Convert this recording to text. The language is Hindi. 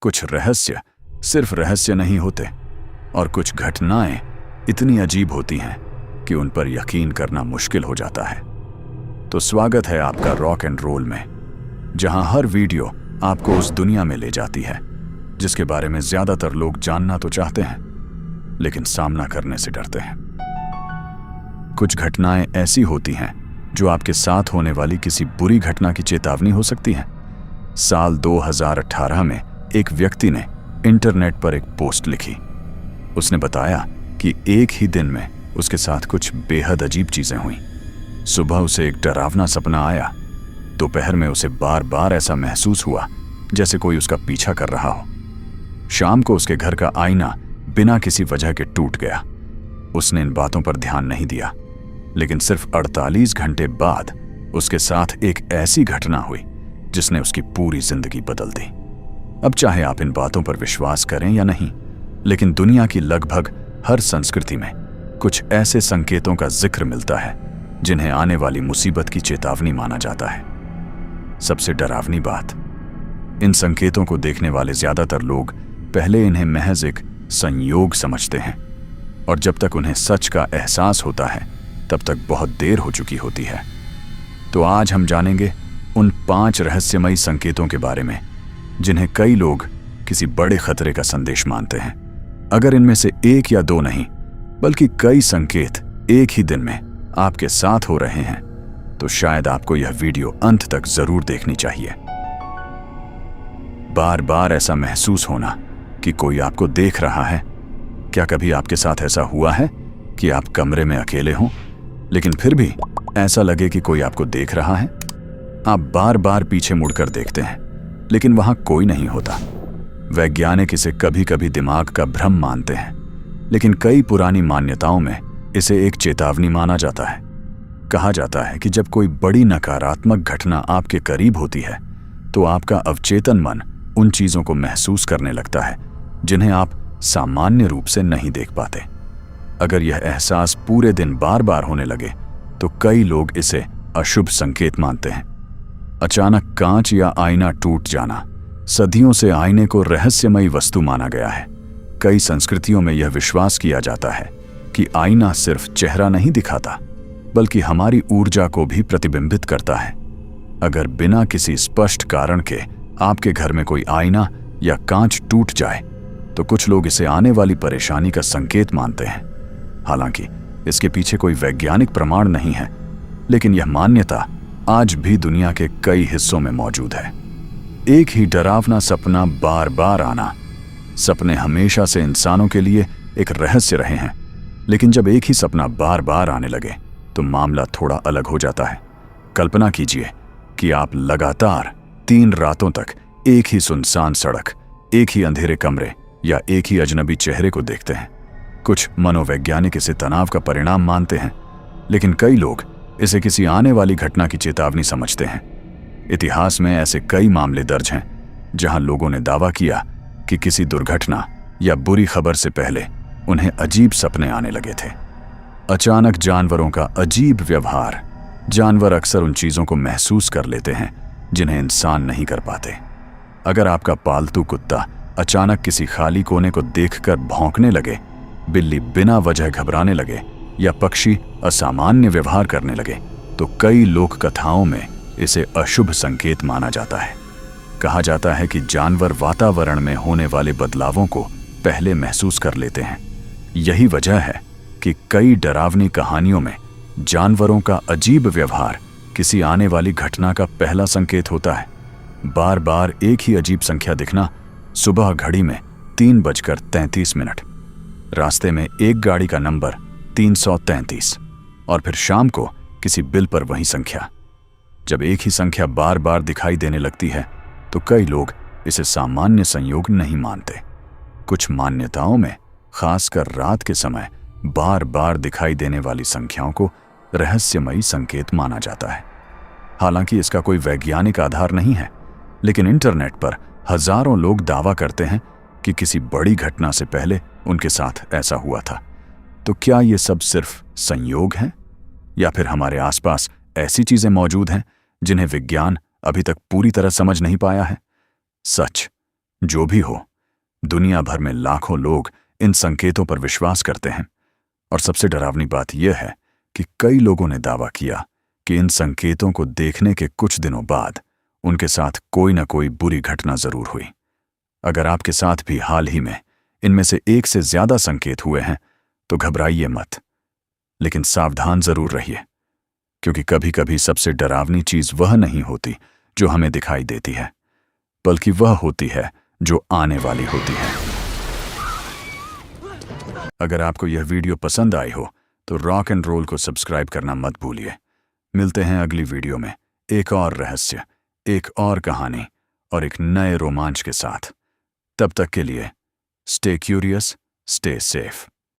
कुछ रहस्य सिर्फ रहस्य नहीं होते और कुछ घटनाएं इतनी अजीब होती हैं कि उन पर यकीन करना मुश्किल हो जाता है। तो स्वागत है आपका रॉक एंड रोल में, जहां हर वीडियो आपको उस दुनिया में ले जाती है जिसके बारे में ज्यादातर लोग जानना तो चाहते हैं लेकिन सामना करने से डरते हैं। कुछ घटनाएं ऐसी होती हैं जो आपके साथ होने वाली किसी बुरी घटना की चेतावनी हो सकती हैं। साल 2018 में एक व्यक्ति ने इंटरनेट पर एक पोस्ट लिखी। उसने बताया कि एक ही दिन में उसके साथ कुछ बेहद अजीब चीजें हुईं। सुबह उसे एक डरावना सपना आया। दोपहर में उसे बार बार ऐसा महसूस हुआ जैसे कोई उसका पीछा कर रहा हो। शाम को उसके घर का आईना बिना किसी वजह के टूट गया। उसने इन बातों पर ध्यान नहीं दिया, लेकिन सिर्फ 48 घंटे बाद उसके साथ एक ऐसी घटना हुई जिसने उसकी पूरी जिंदगी बदल दी। अब चाहे आप इन बातों पर विश्वास करें या नहीं, लेकिन दुनिया की लगभग हर संस्कृति में कुछ ऐसे संकेतों का जिक्र मिलता है जिन्हें आने वाली मुसीबत की चेतावनी माना जाता है। सबसे डरावनी बात, इन संकेतों को देखने वाले ज्यादातर लोग पहले इन्हें महज एक संयोग समझते हैं और जब तक उन्हें सच का एहसास होता है तब तक बहुत देर हो चुकी होती है। तो आज हम जानेंगे उन 5 रहस्यमयी संकेतों के बारे में जिन्हें कई लोग किसी बड़े खतरे का संदेश मानते हैं। अगर इनमें से एक या दो नहीं बल्कि कई संकेत एक ही दिन में आपके साथ हो रहे हैं तो शायद आपको यह वीडियो अंत तक जरूर देखनी चाहिए। बार बार ऐसा महसूस होना कि कोई आपको देख रहा है। क्या कभी आपके साथ ऐसा हुआ है कि आप कमरे में अकेले हों लेकिन फिर भी ऐसा लगे कि कोई आपको देख रहा है? आप बार बार पीछे मुड़कर देखते हैं लेकिन वहां कोई नहीं होता। वैज्ञानिक इसे कभी कभी दिमाग का भ्रम मानते हैं, लेकिन कई पुरानी मान्यताओं में इसे एक चेतावनी माना जाता है। कहा जाता है कि जब कोई बड़ी नकारात्मक घटना आपके करीब होती है तो आपका अवचेतन मन उन चीजों को महसूस करने लगता है जिन्हें आप सामान्य रूप से नहीं देख पाते। अगर यह एहसास पूरे दिन बार बार होने लगे तो कई लोग इसे अशुभ संकेत मानते हैं। अचानक कांच या आईना टूट जाना, सदियों से आईने को रहस्यमयी वस्तु माना गया है। कई संस्कृतियों में यह विश्वास किया जाता है कि आईना सिर्फ चेहरा नहीं दिखाता बल्कि हमारी ऊर्जा को भी प्रतिबिंबित करता है। अगर बिना किसी स्पष्ट कारण के आपके घर में कोई आईना या कांच टूट जाए तो कुछ लोग इसे आने वाली परेशानी का संकेत मानते हैं। हालांकि इसके पीछे कोई वैज्ञानिक प्रमाण नहीं है, लेकिन यह मान्यता आज भी दुनिया के कई हिस्सों में मौजूद है। एक ही डरावना सपना बार बार आना। सपने हमेशा से इंसानों के लिए एक रहस्य रहे हैं, लेकिन जब एक ही सपना बार बार आने लगे तो मामला थोड़ा अलग हो जाता है। कल्पना कीजिए कि आप लगातार 3 रातों तक एक ही सुनसान सड़क, एक ही अंधेरे कमरे या एक ही अजनबी चेहरे को देखते हैं। कुछ मनोवैज्ञानिक इसे तनाव का परिणाम मानते हैं, लेकिन कई लोग इसे किसी आने वाली घटना की चेतावनी समझते हैं। इतिहास में ऐसे कई मामले दर्ज हैं जहां लोगों ने दावा किया कि किसी दुर्घटना या बुरी खबर से पहले उन्हें अजीब सपने आने लगे थे। अचानक जानवरों का अजीब व्यवहार। जानवर अक्सर उन चीजों को महसूस कर लेते हैं जिन्हें इंसान नहीं कर पाते। अगर आपका पालतू कुत्ता अचानक किसी खाली कोने को देखकर भौंकने लगे, बिल्ली बिना वजह घबराने लगे या पक्षी असामान्य व्यवहार करने लगे तो कई लोक कथाओं में इसे अशुभ संकेत माना जाता है। कहा जाता है कि जानवर वातावरण में होने वाले बदलावों को पहले महसूस कर लेते हैं। यही वजह है कि कई डरावनी कहानियों में जानवरों का अजीब व्यवहार किसी आने वाली घटना का पहला संकेत होता है। बार बार एक ही अजीब संख्या दिखना, सुबह घड़ी में 3:33, रास्ते में एक गाड़ी का नंबर 333 और फिर शाम को किसी बिल पर वही संख्या। जब एक ही संख्या बार बार दिखाई देने लगती है तो कई लोग इसे सामान्य संयोग नहीं मानते। कुछ मान्यताओं में खासकर रात के समय बार बार दिखाई देने वाली संख्याओं को रहस्यमयी संकेत माना जाता है। हालांकि इसका कोई वैज्ञानिक आधार नहीं है, लेकिन इंटरनेट पर हजारों लोग दावा करते हैं कि किसी बड़ी घटना से पहले उनके साथ ऐसा हुआ था। तो क्या ये सब सिर्फ संयोग हैं या फिर हमारे आसपास ऐसी चीजें मौजूद हैं जिन्हें विज्ञान अभी तक पूरी तरह समझ नहीं पाया है? सच, जो भी हो, दुनिया भर में लाखों लोग इन संकेतों पर विश्वास करते हैं। और सबसे डरावनी बात यह है कि कई लोगों ने दावा किया कि इन संकेतों को देखने के कुछ दिनों बाद उनके साथ कोई न कोई बुरी घटना जरूर हुई। अगर आपके साथ भी हाल ही में इनमें से एक से ज्यादा संकेत हुए हैं तो घबराइए मत, लेकिन सावधान जरूर रहिए, क्योंकि कभी कभी सबसे डरावनी चीज वह नहीं होती जो हमें दिखाई देती है, बल्कि वह होती है जो आने वाली होती है। अगर आपको यह वीडियो पसंद आई हो तो रॉक एंड रोल को सब्सक्राइब करना मत भूलिए। मिलते हैं अगली वीडियो में एक और रहस्य, एक और कहानी और एक नए रोमांच के साथ। तब तक के लिए स्टे क्यूरियस, स्टे सेफ।